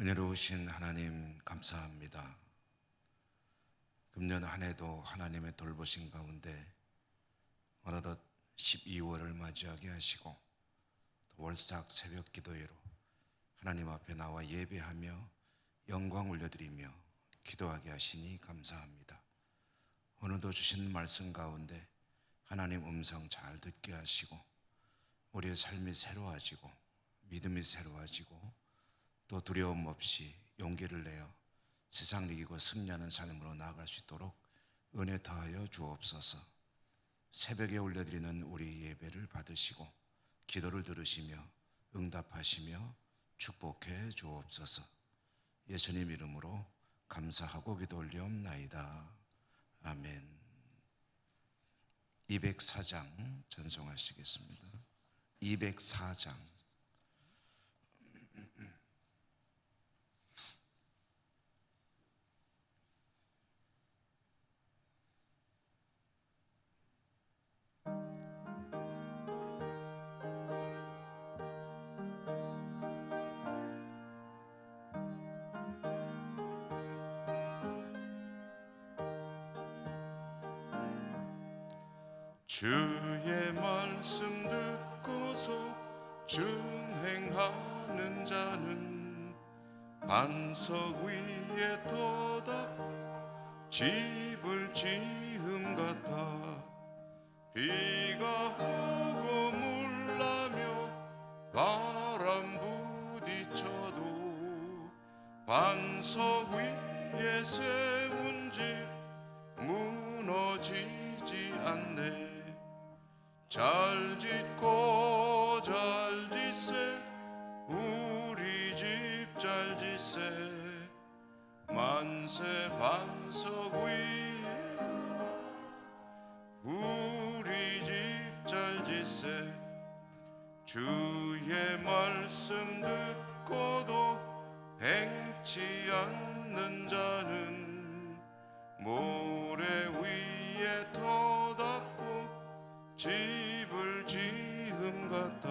은혜로우신 하나님 감사합니다. 금년 한 해도 하나님의 돌보신 가운데 어느덧 12월을 맞이하게 하시고 또 월삭 새벽 기도회로 하나님 앞에 나와 예배하며 영광 올려드리며 기도하게 하시니 감사합니다. 오늘도 주신 말씀 가운데 하나님 음성 잘 듣게 하시고 우리의 삶이 새로워지고 믿음이 새로워지고 또 두려움 없이 용기를 내어 세상 이기고 승리하는 삶으로 나아갈 수 있도록 은혜 더하여 주옵소서. 새벽에 올려드리는 우리 예배를 받으시고 기도를 들으시며 응답하시며 축복해 주옵소서. 예수님 이름으로 감사하고 기도 올리옵나이다. 아멘. 204장 전송하시겠습니다. 204장. 주의 말씀 듣고서 준행하는 자는 반석 위에 터다 집을 지음 같아. 비가 오고 물나며 바람 부딪혀도 반석 위에 세운 집 무너지지 않네. 잘 짓고 잘 짓세 우리 집 잘 짓세. 만세 반석 위에도 우리 집 잘 짓세. 주의 말씀 듣고도 행치 않는 자는 모래 위에 터닫고 집을 지음 같아.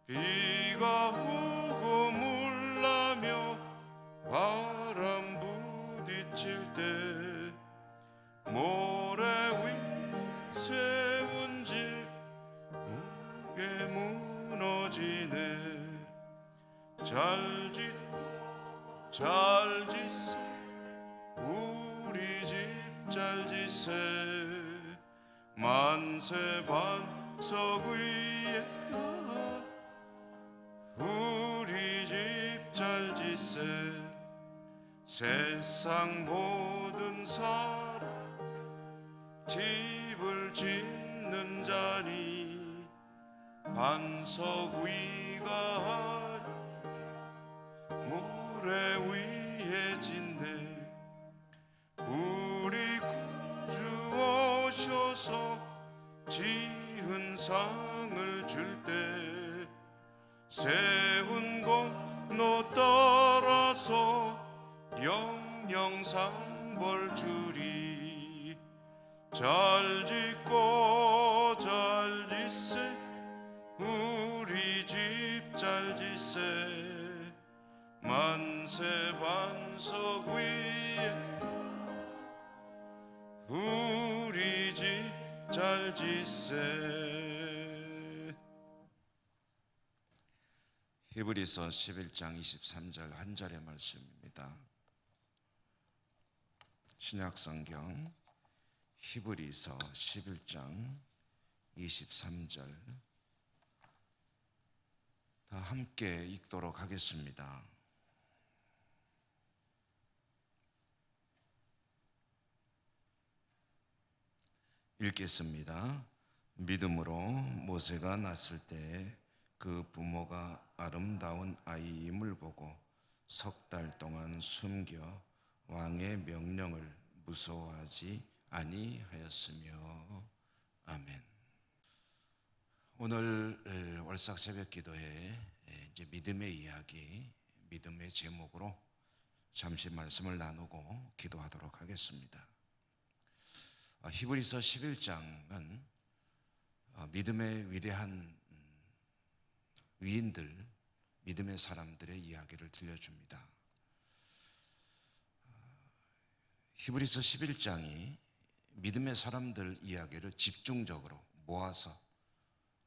비가 오고 물나며 바람 부딪힐 때 모래 위 세운 집 무게 무너지네. 잘 짓고 잘 짓세 우리 집 잘 짓세. 만세 반석 위에다 우리 집 잘 짓세. 세상 모든 사람 집을 짓는 자니 반석 위가 모래 위에 짓네. 우리 구주 오셔서 지은 상을 줄 때 세운 공로 따라서 영영상벌 주리. 잘 짓고 잘 짓세 우리 집 잘 짓세. 만세 반석 위에 우리 집 잘 짓세. 히브리서 11장 23절 한 절의 말씀입니다. 신약성경 히브리서 11장 23절 다 함께 읽도록 하겠습니다. 읽겠습니다. 믿음으로 모세가 낳았을 때 그 부모가 아름다운 아이임을 보고 석 달 동안 숨겨 왕의 명령을 무서워하지 아니하였으며. 아멘. 오늘 월삭 새벽 기도회 이제 믿음의 이야기, 믿음의 제목으로 잠시 말씀을 나누고 기도하도록 하겠습니다. 히브리서 11장은 믿음의 위대한 위인들, 믿음의 사람들의 이야기를 들려줍니다. 히브리서 11장이 믿음의 사람들 이야기를 집중적으로 모아서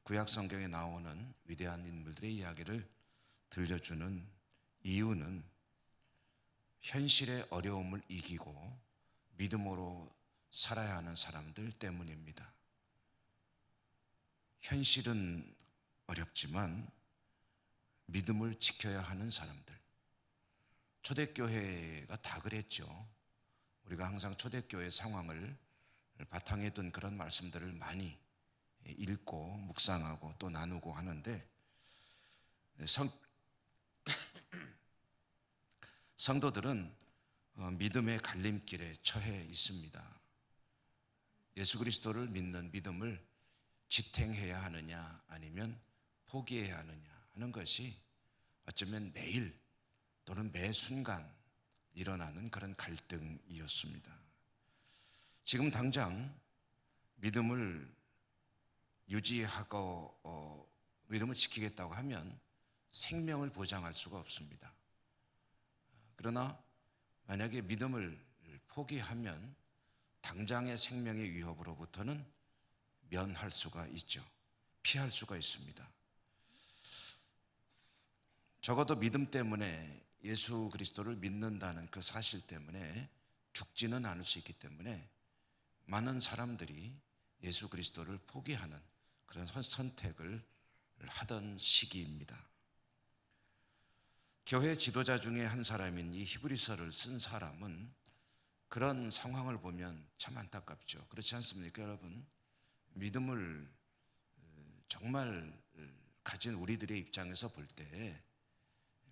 구약 성경에 나오는 위대한 인물들의 이야기를 들려주는 이유는 현실의 어려움을 이기고 믿음으로 살아야 하는 사람들 때문입니다. 현실은 어렵지만 믿음을 지켜야 하는 사람들. 초대교회가 다 그랬죠. 우리가 항상 초대교회 상황을 바탕에 둔 그런 말씀들을 많이 읽고 묵상하고 또 나누고 하는데 성도들은 믿음의 갈림길에 처해 있습니다. 예수 그리스도를 믿는 믿음을 지탱해야 하느냐 아니면 포기해야 하느냐 하는 것이 어쩌면 매일 또는 매 순간 일어나는 그런 갈등이었습니다. 지금 당장 믿음을 유지하고 믿음을 지키겠다고 하면 생명을 보장할 수가 없습니다. 그러나 만약에 믿음을 포기하면 당장의 생명의 위협으로부터는 면할 수가 있죠. 피할 수가 있습니다. 적어도 믿음 때문에 예수 그리스도를 믿는다는 그 사실 때문에 죽지는 않을 수 있기 때문에 많은 사람들이 예수 그리스도를 포기하는 그런 선택을 하던 시기입니다. 교회 지도자 중에 한 사람인 이 히브리서를 쓴 사람은 그런 상황을 보면 참 안타깝죠. 그렇지 않습니까, 여러분? 믿음을 정말 가진 우리들의 입장에서 볼 때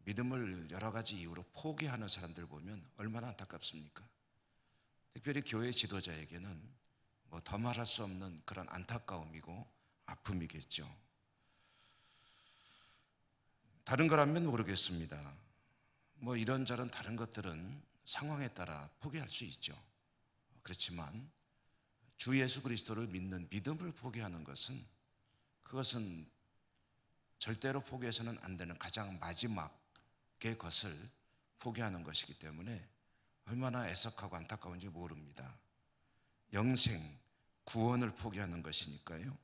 믿음을 여러 가지 이유로 포기하는 사람들 보면 얼마나 안타깝습니까? 특별히 교회 지도자에게는 뭐 더 말할 수 없는 그런 안타까움이고 아픔이겠죠. 다른 거라면 모르겠습니다. 뭐 이런저런 다른 것들은 상황에 따라 포기할 수 있죠. 그렇지만 주 예수 그리스도를 믿는 믿음을 포기하는 것은 그것은 절대로 포기해서는 안 되는 가장 마지막의 것을 포기하는 것이기 때문에 얼마나 애석하고 안타까운지 모릅니다. 영생, 구원을 포기하는 것이니까요.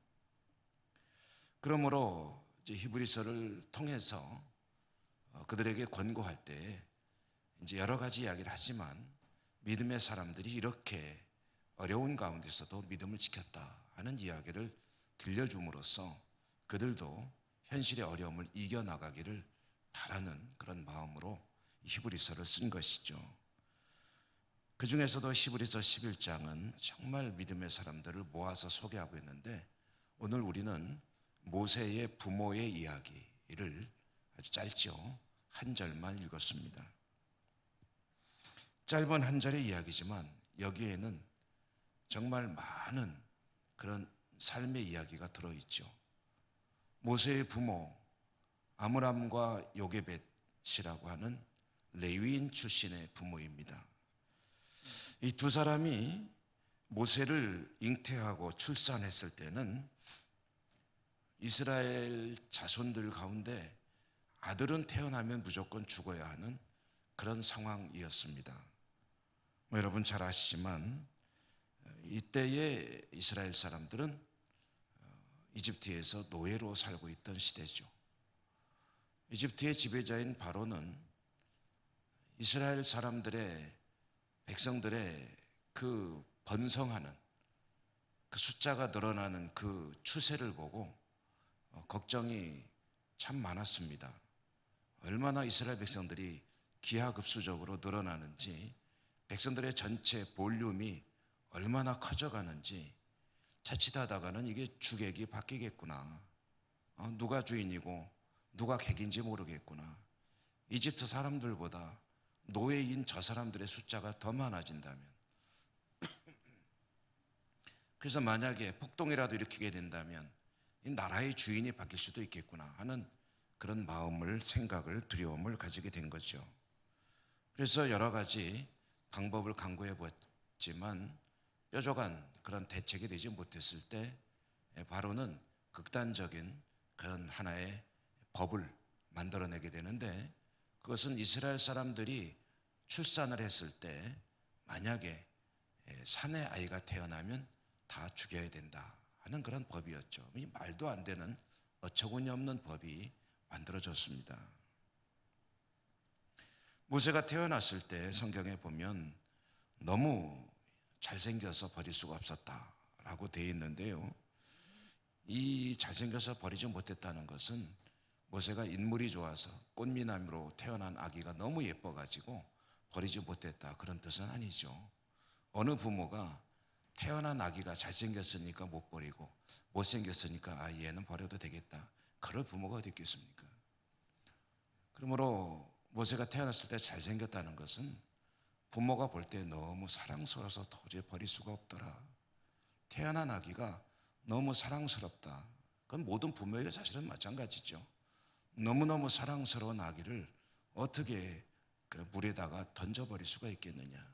그러므로 이제 히브리서를 통해서 그들에게 권고할 때 이제 여러 가지 이야기를 하지만 믿음의 사람들이 이렇게 어려운 가운데서도 믿음을 지켰다 하는 이야기를 들려줌으로써 그들도 현실의 어려움을 이겨나가기를 바라는 그런 마음으로 히브리서를 쓴 것이죠. 그 중에서도 히브리서 11장은 정말 믿음의 사람들을 모아서 소개하고 있는데 오늘 우리는 모세의 부모의 이야기를 아주 짧죠. 한 절만 읽었습니다. 짧은 한 절의 이야기지만 여기에는 정말 많은 그런 삶의 이야기가 들어있죠. 모세의 부모 아므람과 요게벳이라고 하는 레위인 출신의 부모입니다. 이 두 사람이 모세를 잉태하고 출산했을 때는 이스라엘 자손들 가운데 아들은 태어나면 무조건 죽어야 하는 그런 상황이었습니다. 여러분 잘 아시지만 이때의 이스라엘 사람들은 이집트에서 노예로 살고 있던 시대죠. 이집트의 지배자인 바로는 이스라엘 사람들의 백성들의 그 번성하는 그 숫자가 늘어나는 그 추세를 보고 걱정이 참 많았습니다. 얼마나 이스라엘 백성들이 기하급수적으로 늘어나는지, 백성들의 전체 볼륨이 얼마나 커져가는지 자칫하다가는 이게 주객이 바뀌겠구나. 누가 주인이고 누가 객인지 모르겠구나. 이집트 사람들보다 노예인 저 사람들의 숫자가 더 많아진다면, 그래서 만약에 폭동이라도 일으키게 된다면 이 나라의 주인이 바뀔 수도 있겠구나 하는 그런 마음을, 생각을, 두려움을 가지게 된 거죠. 그래서 여러 가지 방법을 강구해 보았지만 뾰족한 그런 대책이 되지 못했을 때 바로는 극단적인 그런 하나의 법을 만들어내게 되는데, 그것은 이스라엘 사람들이 출산을 했을 때 만약에 산의 아이가 태어나면 다 죽여야 된다 하는 그런 법이었죠. 이 말도 안 되는 어처구니 없는 법이 만들어졌습니다. 모세가 태어났을 때 성경에 보면 너무 잘생겨서 버릴 수가 없었다라고 되어 있는데요. 이 잘생겨서 버리지 못했다는 것은 모세가 인물이 좋아서 꽃미남으로 태어난 아기가 너무 예뻐가지고 버리지 못했다, 그런 뜻은 아니죠. 어느 부모가 태어난 아기가 잘생겼으니까 못 버리고 못생겼으니까 얘는 버려도 되겠다, 그럴 부모가 어디 있겠습니까? 그러므로 모세가 태어났을 때 잘생겼다는 것은 부모가 볼 때 너무 사랑스러워서 도저히 버릴 수가 없더라. 태어난 아기가 너무 사랑스럽다. 그건 모든 부모에게 사실은 마찬가지죠. 너무너무 사랑스러운 아기를 어떻게 그 물에다가 던져버릴 수가 있겠느냐.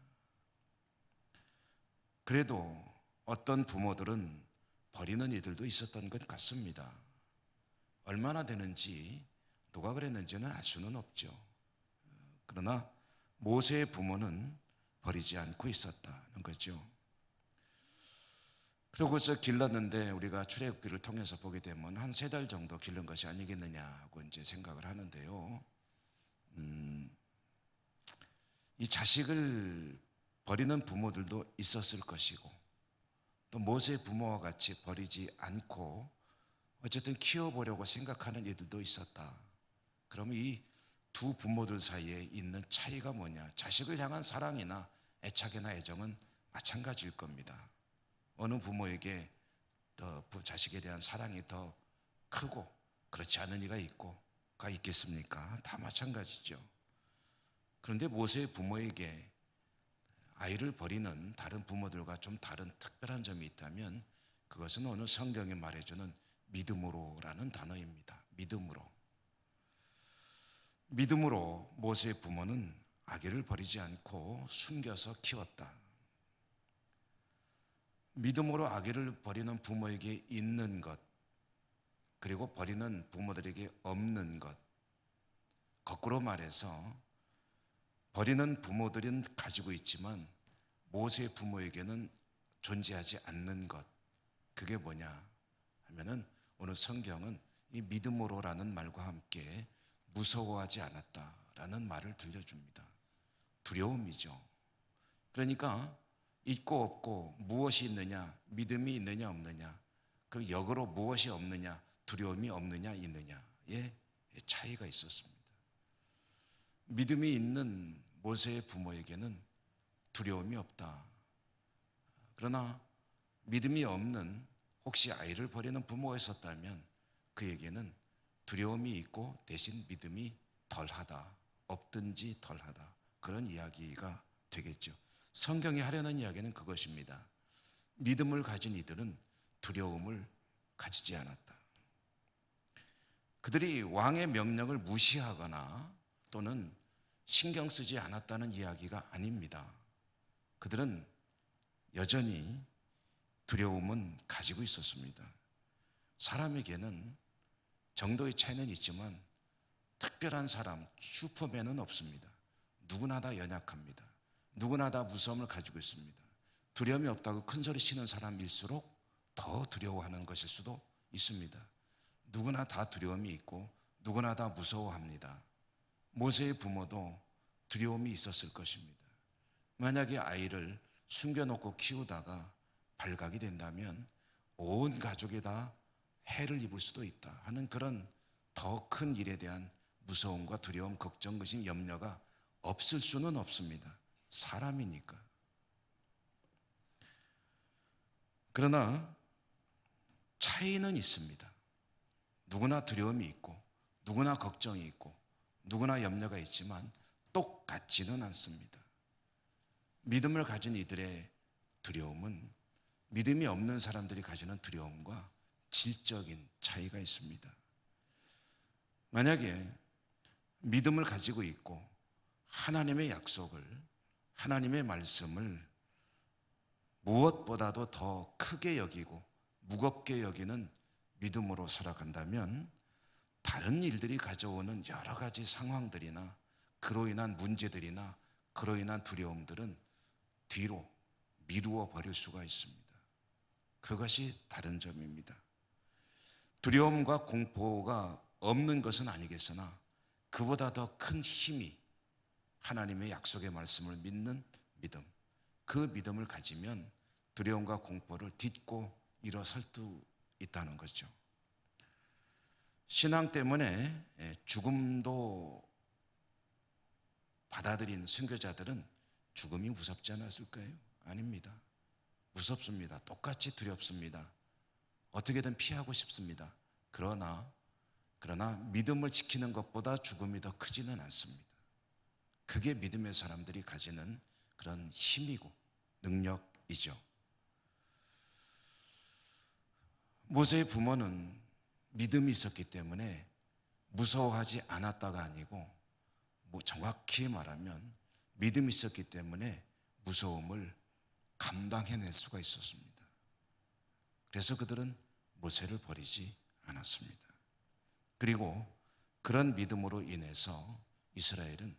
그래도 어떤 부모들은 버리는 이들도 있었던 것 같습니다. 얼마나 되는지, 누가 그랬는지는 알 수는 없죠. 그러나 모세의 부모는 버리지 않고 있었다는 거죠. 그러고서 길렀는데, 우리가 출애굽기를 통해서 보게 되면 한 3달 정도 길른 것이 아니겠느냐고 이제 생각을 하는데요. 이 자식을 버리는 부모들도 있었을 것이고, 또 모세의 부모와 같이 버리지 않고 어쨌든 키워보려고 생각하는 이들도 있었다. 그러면 이 두 부모들 사이에 있는 차이가 뭐냐? 자식을 향한 사랑이나 애착이나 애정은 마찬가지일 겁니다. 어느 부모에게 더 자식에 대한 사랑이 더 크고 그렇지 않은 이가 있겠습니까? 다 마찬가지죠. 그런데 모세의 부모에게 아이를 버리는 다른 부모들과 좀 다른 특별한 점이 있다면, 그것은 오늘 성경이 말해주는 믿음으로라는 단어입니다. 믿음으로 모세의 부모는 아기를 버리지 않고 숨겨서 키웠다. 믿음으로 아기를 버리는 부모에게 있는 것, 그리고 버리는 부모들에게 없는 것, 거꾸로 말해서 버리는 부모들은 가지고 있지만 모세의 부모에게는 존재하지 않는 것, 그게 뭐냐 하면은 오늘 성경은 이 믿음으로라는 말과 함께 무서워하지 않았다라는 말을 들려줍니다. 두려움이죠. 그러니까 있고 없고 무엇이 있느냐, 믿음이 있느냐 없느냐, 그 역으로 무엇이 없느냐, 두려움이 없느냐 있느냐의 차이가 있었습니다. 믿음이 있는 모세의 부모에게는 두려움이 없다. 그러나 믿음이 없는, 혹시 아이를 버리는 부모가 있었다면 그에게는 두려움이 있고 대신 믿음이 덜하다, 없든지 덜하다, 그런 이야기가 되겠죠. 성경이 하려는 이야기는 그것입니다. 믿음을 가진 이들은 두려움을 가지지 않았다. 그들이 왕의 명령을 무시하거나 또는 신경 쓰지 않았다는 이야기가 아닙니다. 그들은 여전히 두려움은 가지고 있었습니다. 사람에게는 정도의 차이는 있지만 특별한 사람, 슈퍼맨은 없습니다. 누구나 다 연약합니다. 누구나 다 무서움을 가지고 있습니다. 두려움이 없다고 큰 소리 치는 사람일수록 더 두려워하는 것일 수도 있습니다. 누구나 다 두려움이 있고 누구나 다 무서워합니다. 모세의 부모도 두려움이 있었을 것입니다. 만약에 아이를 숨겨놓고 키우다가 발각이 된다면 온 가족이 다 해를 입을 수도 있다 하는 그런 더 큰 일에 대한 무서움과 두려움, 걱정, 의심, 염려가 없을 수는 없습니다. 사람이니까. 그러나 차이는 있습니다. 누구나 두려움이 있고 누구나 걱정이 있고 누구나 염려가 있지만 똑같지는 않습니다. 믿음을 가진 이들의 두려움은 믿음이 없는 사람들이 가지는 두려움과 질적인 차이가 있습니다. 만약에 믿음을 가지고 있고 하나님의 약속을, 하나님의 말씀을 무엇보다도 더 크게 여기고 무겁게 여기는 믿음으로 살아간다면 다른 일들이 가져오는 여러 가지 상황들이나 그로 인한 문제들이나 그로 인한 두려움들은 뒤로 미루어 버릴 수가 있습니다. 그것이 다른 점입니다. 두려움과 공포가 없는 것은 아니겠으나 그보다 더 큰 힘이 하나님의 약속의 말씀을 믿는 믿음, 그 믿음을 가지면 두려움과 공포를 딛고 일어설 수 있다는 거죠. 신앙 때문에 죽음도 받아들인 순교자들은 죽음이 무섭지 않았을까요? 아닙니다. 무섭습니다. 똑같이 두렵습니다. 어떻게든 피하고 싶습니다. 그러나 믿음을 지키는 것보다 죽음이 더 크지는 않습니다. 그게 믿음의 사람들이 가지는 그런 힘이고 능력이죠. 모세의 부모는 믿음이 있었기 때문에 무서워하지 않았다가 아니고, 정확히 말하면 믿음이 있었기 때문에 무서움을 감당해낼 수가 있었습니다. 그래서 그들은 모세를 버리지 않았습니다. 그리고 그런 믿음으로 인해서 이스라엘은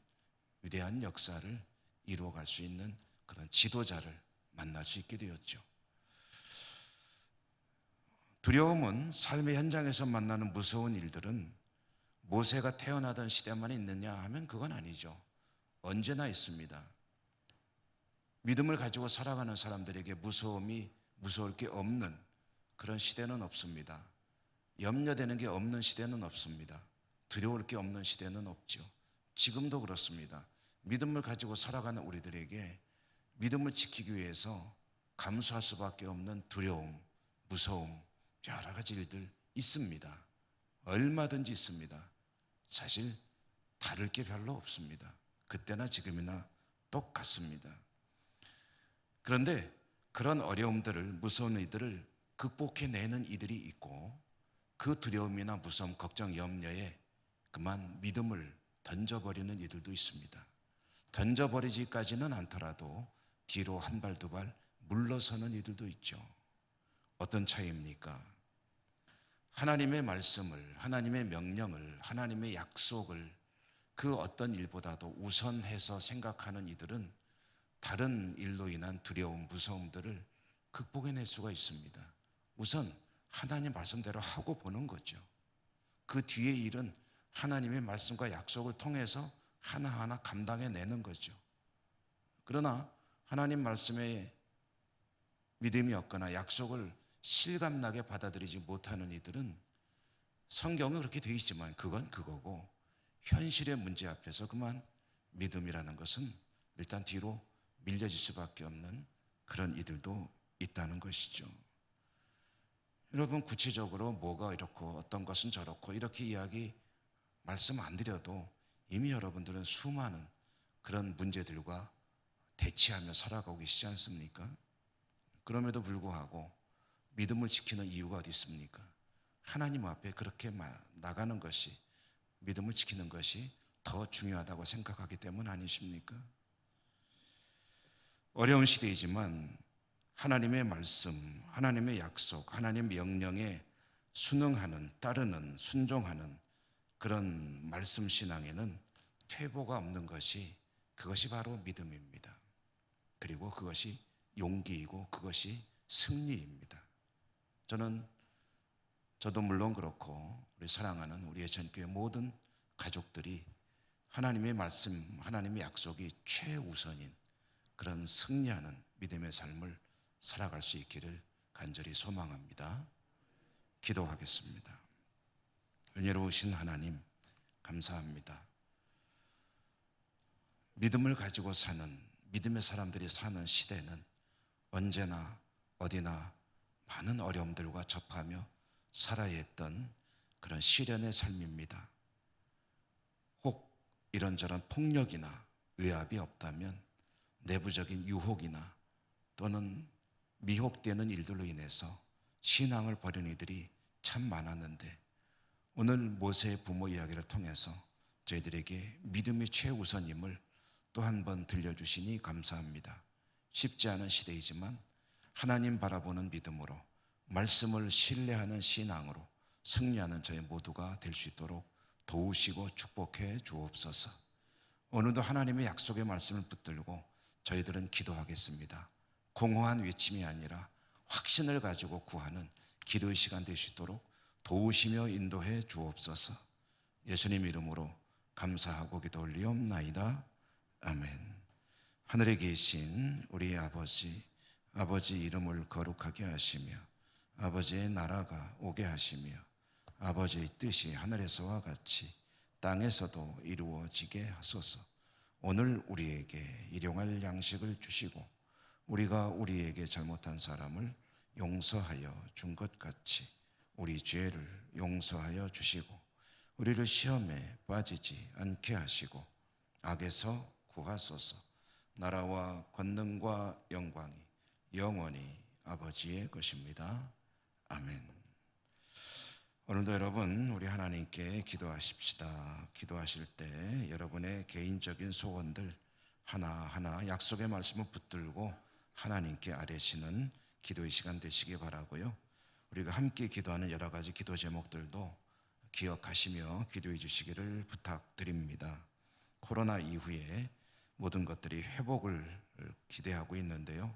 위대한 역사를 이루어갈 수 있는 그런 지도자를 만날 수 있게 되었죠. 두려움은 삶의 현장에서 만나는 무서운 일들은 모세가 태어나던 시대만 있느냐 하면 그건 아니죠. 언제나 있습니다. 믿음을 가지고 살아가는 사람들에게 무서울 게 없는 그런 시대는 없습니다. 염려되는 게 없는 시대는 없습니다. 두려울 게 없는 시대는 없죠. 지금도 그렇습니다. 믿음을 가지고 살아가는 우리들에게 믿음을 지키기 위해서 감수할 수밖에 없는 두려움, 무서움, 여러 가지 일들 있습니다. 얼마든지 있습니다. 사실 다를 게 별로 없습니다. 그때나 지금이나 똑같습니다. 그런데 그런 어려움들을, 무서운 이들을 극복해내는 이들이 있고, 그 두려움이나 무서움, 걱정, 염려에 그만 믿음을 던져버리는 이들도 있습니다. 던져버리지까지는 않더라도 뒤로 한 발 두 발 물러서는 이들도 있죠. 어떤 차이입니까? 하나님의 말씀을, 하나님의 명령을, 하나님의 약속을 그 어떤 일보다도 우선해서 생각하는 이들은 다른 일로 인한 두려움, 무서움들을 극복해낼 수가 있습니다. 우선 하나님 말씀대로 하고 보는 거죠. 그 뒤의 일은 하나님의 말씀과 약속을 통해서 하나하나 감당해내는 거죠. 그러나 하나님 말씀에 믿음이 없거나 약속을 실감나게 받아들이지 못하는 이들은 성경은 그렇게 되어 있지만 그건 그거고, 현실의 문제 앞에서 그만 믿음이라는 것은 일단 뒤로 밀려질 수밖에 없는 그런 이들도 있다는 것이죠. 여러분, 구체적으로 뭐가 이렇고 어떤 것은 저렇고 이렇게 말씀 안 드려도 이미 여러분들은 수많은 그런 문제들과 대치하며 살아가고 계시지 않습니까? 그럼에도 불구하고 믿음을 지키는 이유가 어디 있습니까? 하나님 앞에 그렇게 나가는 것이, 믿음을 지키는 것이 더 중요하다고 생각하기 때문 아니십니까? 어려운 시대이지만 하나님의 말씀, 하나님의 약속, 하나님의 명령에 순응하는, 따르는, 순종하는 그런 말씀 신앙에는 퇴보가 없는 것이, 그것이 바로 믿음입니다. 그리고 그것이 용기이고 그것이 승리입니다. 저도 물론 그렇고 우리 사랑하는 우리 예천교회 모든 가족들이 하나님의 말씀, 하나님의 약속이 최우선인 그런 승리하는 믿음의 삶을 살아갈 수 있기를 간절히 소망합니다. 기도하겠습니다. 은혜로우신 하나님, 감사합니다. 믿음을 가지고 사는, 믿음의 사람들이 사는 시대는 언제나 어디나 많은 어려움들과 접하며 살아야 했던 그런 시련의 삶입니다. 혹 이런저런 폭력이나 외압이 없다면 내부적인 유혹이나 또는 미혹되는 일들로 인해서 신앙을 버린 이들이 참 많았는데, 오늘 모세의 부모 이야기를 통해서 저희들에게 믿음의 최우선임을 또 한 번 들려주시니 감사합니다. 쉽지 않은 시대이지만 하나님 바라보는 믿음으로, 말씀을 신뢰하는 신앙으로 승리하는 저희 모두가 될 수 있도록 도우시고 축복해 주옵소서. 오늘도 하나님의 약속의 말씀을 붙들고 저희들은 기도하겠습니다. 공허한 외침이 아니라 확신을 가지고 구하는 기도의 시간 될 수 있도록 도우시며 인도해 주옵소서. 예수님 이름으로 감사하고 기도 올리옵나이다. 아멘. 하늘에 계신 우리 아버지, 아버지 이름을 거룩하게 하시며 아버지의 나라가 오게 하시며 아버지의 뜻이 하늘에서와 같이 땅에서도 이루어지게 하소서. 오늘 우리에게 일용할 양식을 주시고 우리가 우리에게 잘못한 사람을 용서하여 준 것 같이 우리 죄를 용서하여 주시고 우리를 시험에 빠지지 않게 하시고 악에서 구하소서. 나라와 권능과 영광이 영원히 아버지의 것입니다. 아멘. 오늘도 여러분 우리 하나님께 기도하십시다. 기도하실 때 여러분의 개인적인 소원들 하나하나 약속의 말씀을 붙들고 하나님께 아뢰시는 기도의 시간 되시기 바라고요. 우리가 함께 기도하는 여러 가지 기도 제목들도 기억하시며 기도해 주시기를 부탁드립니다. 코로나 이후에 모든 것들이 회복을 기대하고 있는데요.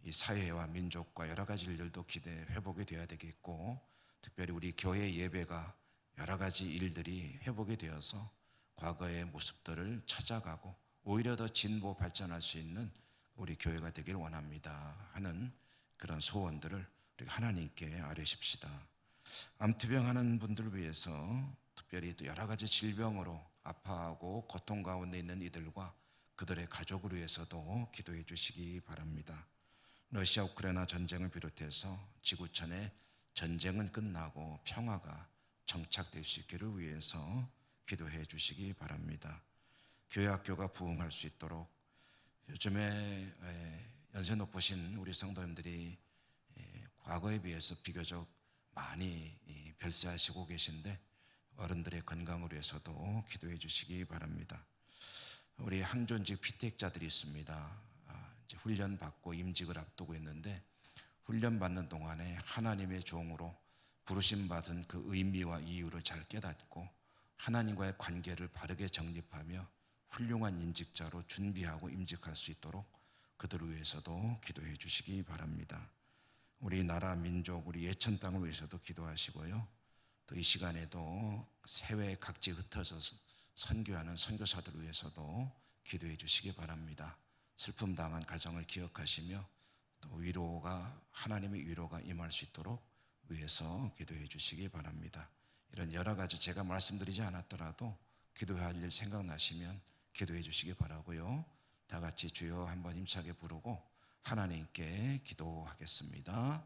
이 사회와 민족과 여러 가지 일들도 회복이 되어야 되겠고, 특별히 우리 교회 예배가 여러 가지 일들이 회복이 되어서 과거의 모습들을 찾아가고 오히려 더 진보 발전할 수 있는 우리 교회가 되길 원합니다 하는 그런 소원들을 우리 하나님께 아뢰십시다. 암투병하는 분들을 위해서 특별히 또 여러 가지 질병으로 아파하고 고통 가운데 있는 이들과 그들의 가족을 위해서도 기도해 주시기 바랍니다. 러시아 우크라이나 전쟁을 비롯해서 지구촌에 전쟁은 끝나고 평화가 정착될 수 있기를 위해서 기도해 주시기 바랍니다. 교회 학교가 부흥할 수 있도록 요즘에 연세 높으신 우리 성도님들이 과거에 비해서 비교적 많이 별세하시고 계신데 어른들의 건강을 위해서도 기도해 주시기 바랍니다. 우리 항존직 피택자들이 있습니다. 이제 훈련 받고 임직을 앞두고 있는데 훈련 받는 동안에 하나님의 종으로 부르심 받은 그 의미와 이유를 잘 깨닫고 하나님과의 관계를 바르게 정립하며 훌륭한 임직자로 준비하고 임직할 수 있도록 그들을 위해서도 기도해 주시기 바랍니다. 우리 나라 민족 우리 예천 땅을 위해서도 기도하시고요. 또 이 시간에도 해외 각지 흩어져서 선교하는 선교사들을 위해서도 기도해 주시기 바랍니다. 슬픔 당한 가정을 기억하시며 또 하나님의 위로가 임할 수 있도록 위해서 기도해 주시기 바랍니다. 이런 여러 가지 제가 말씀드리지 않았더라도 기도할 일 생각나시면 기도해 주시기 바라고요. 다 같이 주여 한번 힘차게 부르고 하나님께 기도하겠습니다.